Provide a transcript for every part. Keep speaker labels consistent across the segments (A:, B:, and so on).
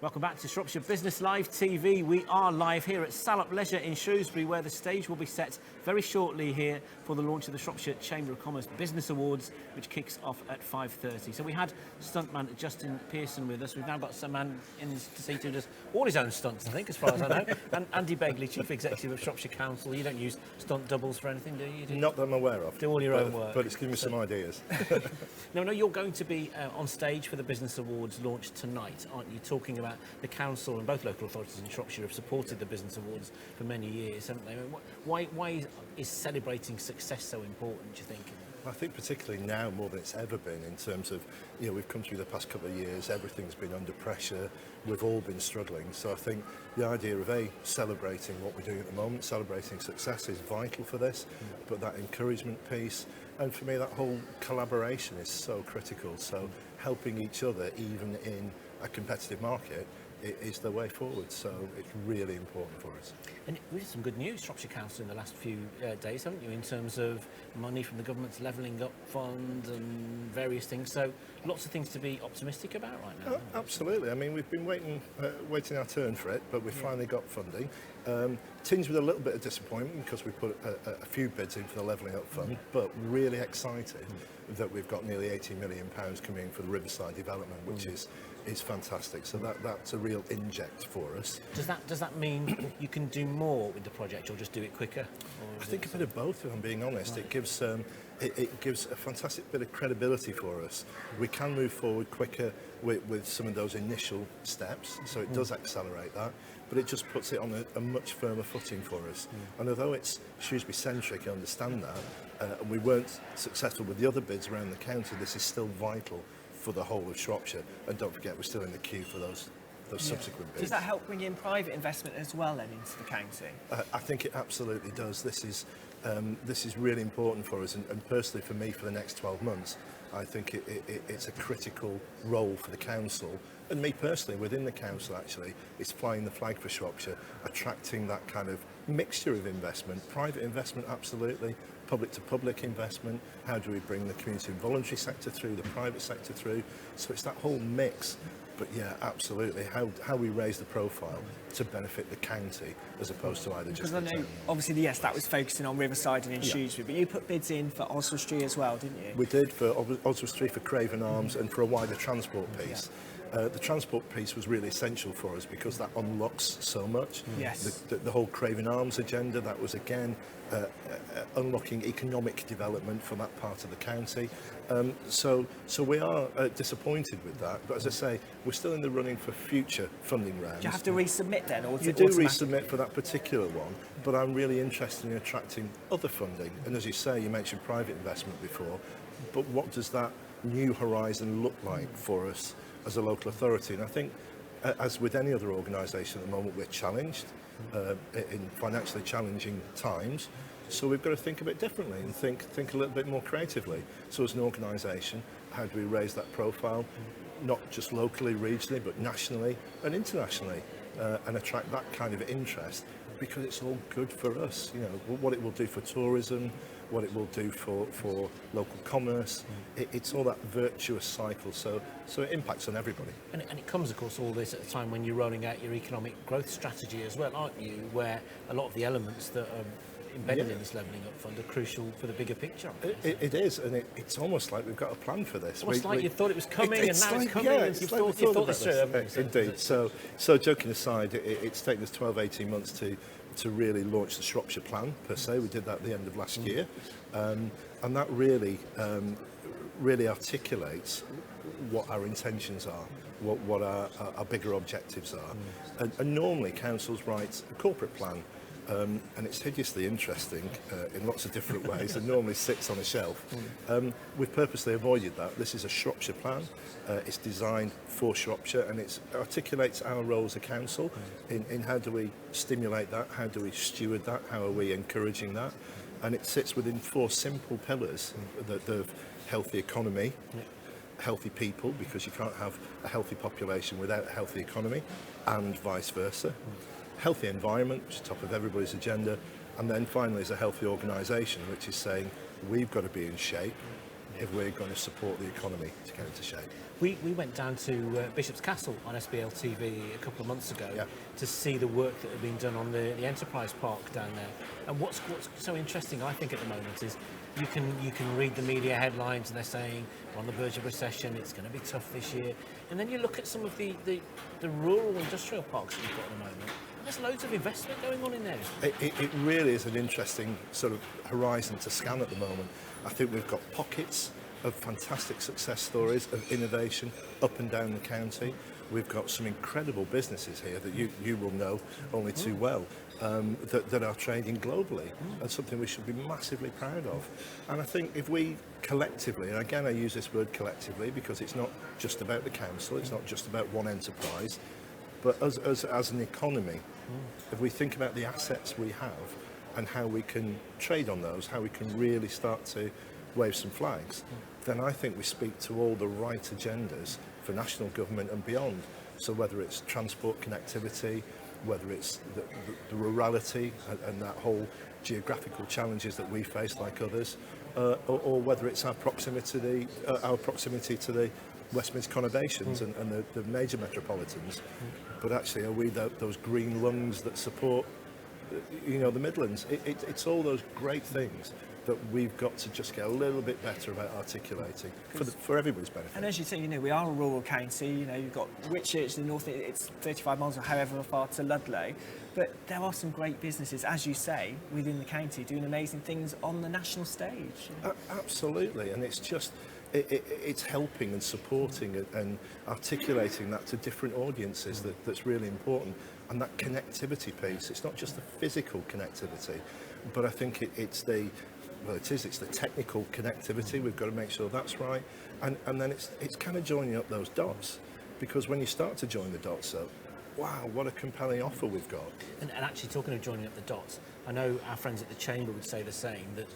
A: Welcome back to Shropshire Business Live TV. We are live here at Salop Leisure in Shrewsbury, where the stage will be set very shortly here for the launch of the Shropshire Chamber of Commerce Business Awards, which kicks off at 5:30. So we had stuntman Justin Pearson with us. We've now got some man in his seat who does all his own stunts, I think, as far as I know. And Andy Begley, Chief Executive of Shropshire Council. You don't use stunt doubles for anything, do you?
B: Not that I'm aware of.
A: Do all your own work.
B: But it's given me some ideas.
A: No, you're going to be on stage for the Business Awards launch tonight, aren't you? Talking about the council and both local authorities in Shropshire have supported the Business Awards for many years, haven't they? Why is celebrating success so important, do you think?
B: I think particularly now more than it's ever been, in terms of, we've come through the past couple of years, everything's been under pressure, we've all been struggling. So I think the idea of celebrating what we're doing at the moment, celebrating success is vital for this, but that encouragement piece, and for me that whole collaboration is so critical. So helping each other even in a competitive market is the way forward, so it's really important for us.
A: And we had some good news, Shropshire Council, in the last few days, haven't you, in terms of money from the government's levelling up fund and various things, so lots of things to be optimistic about right now.
B: Absolutely. I mean, we've been waiting our turn for it, but we've finally got funding. Tinged with a little bit of disappointment because we put a few bids in for the levelling up fund, but really excited that we've got nearly £80 million coming in for the Riverside development, which is fantastic. So that's a real inject for us.
A: Does that mean you can do more with the project, or just do it quicker?
B: I think a bit of both, if I'm being honest. Right. It gives a fantastic bit of credibility for us. We can move forward quicker with some of those initial steps, so it does accelerate that, but it just puts it on a much firmer footing for us. And although it's Shrewsbury-centric, I understand that, and we weren't successful with the other bids around the county, this is still vital for the whole of Shropshire. And don't forget, we're still in the queue for those subsequent bids.
C: Does that help bring in private investment as well then into the county?
B: I think it absolutely does. This is really important for us, and personally for me, for the next 12 months, I think it's a critical role for the council, and me personally within the council actually, it's flying the flag for Shropshire, attracting that kind of mixture of investment, private investment absolutely, public to public investment, how do we bring the community and voluntary sector through, the private sector through, so it's that whole mix. But yeah, absolutely, how we raise the profile to benefit the county as opposed to either just the town.
C: Because I know, obviously, yes, that was focusing on Riverside and in Shrewsbury, but you put bids in for Oswestry as well, didn't you?
B: We did, for Oswestry, for Craven Arms, and for a wider transport piece. The transport piece was really essential for us because that unlocks so much.
C: Yes.
B: The whole Craven Arms agenda, that was again unlocking economic development for that part of the county. So we are disappointed with that, but as I say, we're still in the running for future funding rounds.
C: Do you have to resubmit then? Or
B: you do resubmit for that particular one, but I'm really interested in attracting other funding. And as you say, you mentioned private investment before, but what does that new horizon look like for us as a local authority? And I think, as with any other organisation at the moment, we're challenged in financially challenging times, so we've got to think a bit differently and think a little bit more creatively. So as an organisation, how do we raise that profile, not just locally, regionally, but nationally and internationally, and attract that kind of interest, because it's all good for us. What it will do for tourism, what it will do for local commerce, it's all that virtuous cycle, so it impacts on everybody.
A: And it comes, of course, all this at a time when you're rolling out your economic growth strategy as well, aren't you, where a lot of the elements that are embedded in this levelling up fund are crucial for the bigger picture.
B: It is, and it's almost like we've got a plan for this.
A: Almost like you thought it was coming, and now it's coming, and you've thought this through.
B: Indeed. So joking aside, it's taken us 12-18 months to really launch the Shropshire plan per se. We did that at the end of last year, and that really articulates what our intentions are, what our bigger objectives are. And normally councils write a corporate plan, and it's hideously interesting in lots of different ways, and normally sits on a shelf. We've purposely avoided that. This is a Shropshire plan. It's designed for Shropshire, and it articulates our role as a council in how do we stimulate that, how do we steward that, how are we encouraging that, and it sits within 4 simple pillars: the healthy economy, healthy people, because you can't have a healthy population without a healthy economy, and vice versa. Healthy environment, which is top of everybody's agenda, and then finally is a healthy organisation, which is saying we've got to be in shape, if we're going to support the economy to get into shape.
A: We went down to Bishop's Castle on SBLTV a couple of months ago
B: Yeah.
A: to see the work that had been done on the Enterprise Park down there. And what's so interesting, I think, at the moment is you can read the media headlines and they're saying we're on the verge of recession, it's going to be tough this year. And then you look at some of the rural industrial parks that you've got at the moment, and there's loads of investment going on in there.
B: It really is an interesting sort of horizon to scan at the moment. I think we've got pockets of fantastic success stories of innovation up and down the county. We've got some incredible businesses here that you will know only too well, that are trading globally, and something we should be massively proud of. And I think if we collectively, and again I use this word collectively because it's not just about the council, it's not just about one enterprise, but as an economy, if we think about the assets we have and how we can trade on those, how we can really start to wave some flags, then I think we speak to all the right agendas for national government and beyond. So whether it's transport connectivity, whether it's the rurality and that whole geographical challenges that we face like others, or whether it's our proximity to the West Midlands conurbations and the major metropolitans. But actually, are we those green lungs that support, the Midlands? It's all those great things that we've got to just get a little bit better about articulating for everybody's benefit.
C: And as you say, we are a rural county. You've got Whitchurch in the north, it's 35 miles or however far to Ludlow. But there are some great businesses, as you say, within the county doing amazing things on the national stage.
B: Absolutely, and it's just, it's helping and supporting and articulating that to different audiences that's really important. And that connectivity piece, it's not just the physical connectivity, but I think it's the technical connectivity. We've got to make sure that's right, and then it's kind of joining up those dots, because when you start to join the dots up, wow, what a compelling offer we've got.
A: And actually, talking of joining up the dots, I know our friends at the Chamber would say the same, that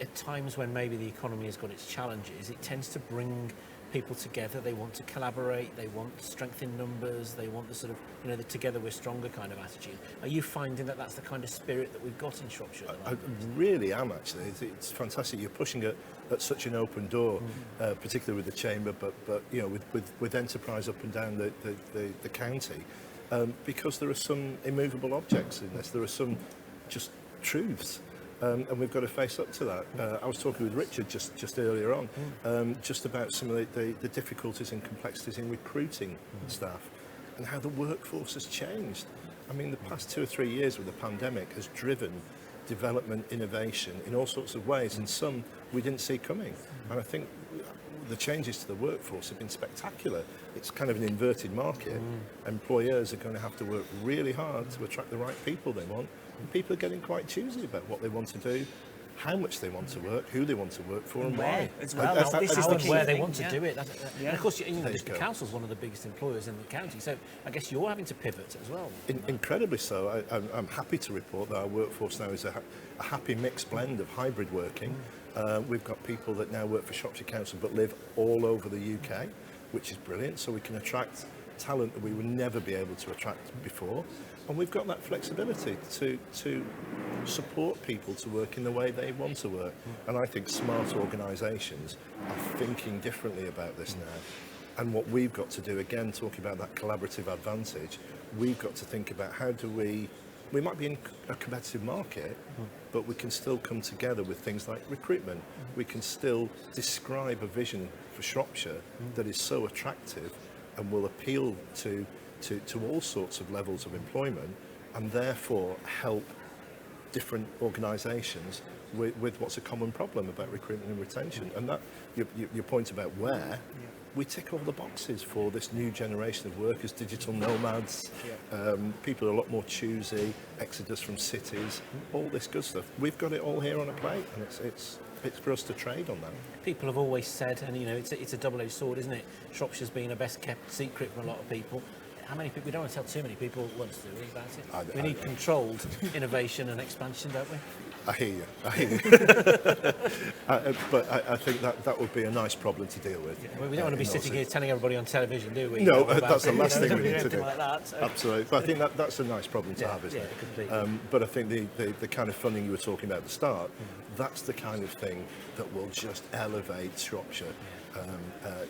A: at times when maybe the economy has got its challenges, it tends to bring people together. They want to collaborate, they want strength in numbers, they want the sort of, the together we're stronger kind of attitude. Are you finding that that's the kind of spirit that we've got in Shropshire at the moment?
B: I really am, actually. It's fantastic. You're pushing at such an open door, particularly with the Chamber, but with enterprise up and down the county, because there are some immovable objects in this. There are some just truths. And we've got to face up to that. I was talking with Richard just earlier on, just about some of the difficulties and complexities in recruiting staff and how the workforce has changed. I mean, the past 2 or 3 years with the pandemic has driven development, innovation in all sorts of ways, and some we didn't see coming. And I think the changes to the workforce have been spectacular. It's kind of an inverted market. Employers are going to have to work really hard to attract the right people they want. And people are getting quite choosy about what they want to do, how much they want to work, who they want to work for, and why.
C: As well.
A: This is
C: the
A: where
C: key
A: they
C: thing,
A: want to do it. And of course, the council's one of the biggest employers in the county, so I guess you're having to pivot as well.
B: Incredibly so. I'm happy to report that our workforce now is a happy mixed blend of hybrid working. We've got people that now work for Shropshire Council but live all over the UK, which is brilliant, so we can attract talent that we would never be able to attract before. And we've got that flexibility to support people to work in the way they want to work. And I think smart organisations are thinking differently about this now. And what we've got to do, again, talking about that collaborative advantage, we've got to think about how do we might be in a competitive market, but we can still come together with things like recruitment. We can still describe a vision for Shropshire that is so attractive and will appeal to all sorts of levels of employment, and therefore help different organisations with what's a common problem about recruitment and retention. And that your point about where, we tick all the boxes for this new generation of workers, digital nomads, people are a lot more choosy, exodus from cities, all this good stuff. We've got it all here on a plate, and it's for us to trade on that.
A: People have always said, and it's a double-edged sword, isn't it? Shropshire's been a best kept secret for a lot of people. How many people? We don't want to tell too many people what to do about it. We need controlled innovation and expansion, don't we?
B: I hear you. But I think that would be a nice problem to deal with.
A: Yeah, well, we don't want to be sitting here telling everybody on television, do we?
B: No,
A: About
B: that's the
A: it,
B: last thing we need to
A: anything
B: do.
A: Like that, so.
B: Absolutely. But I think that's a nice problem to
A: Yeah,
B: have, isn't
A: yeah,
B: it?
A: completely.
B: But I think the kind of funding you were talking about at the start, that's the kind of thing that will just elevate Shropshire,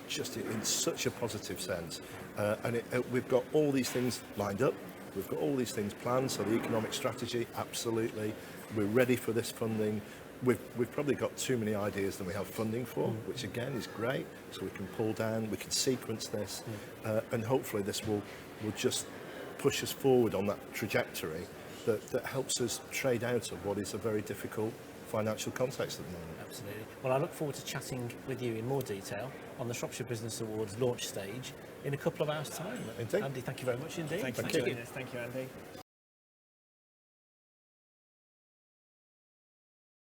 B: just in such a positive sense. And we've got all these things lined up. We've got all these things planned. So the economic strategy, absolutely. We're ready for this funding. We've probably got too many ideas than we have funding for, which again is great. So we can pull down, we can sequence this, and hopefully this will just push us forward on that trajectory that helps us trade out of what is a very difficult financial context at the moment.
A: Absolutely. Well, I look forward to chatting with you in more detail on the Shropshire Business Awards launch stage in a couple of hours' time.
B: Indeed.
A: Andy, thank you very much indeed.
C: Thank you, Andy.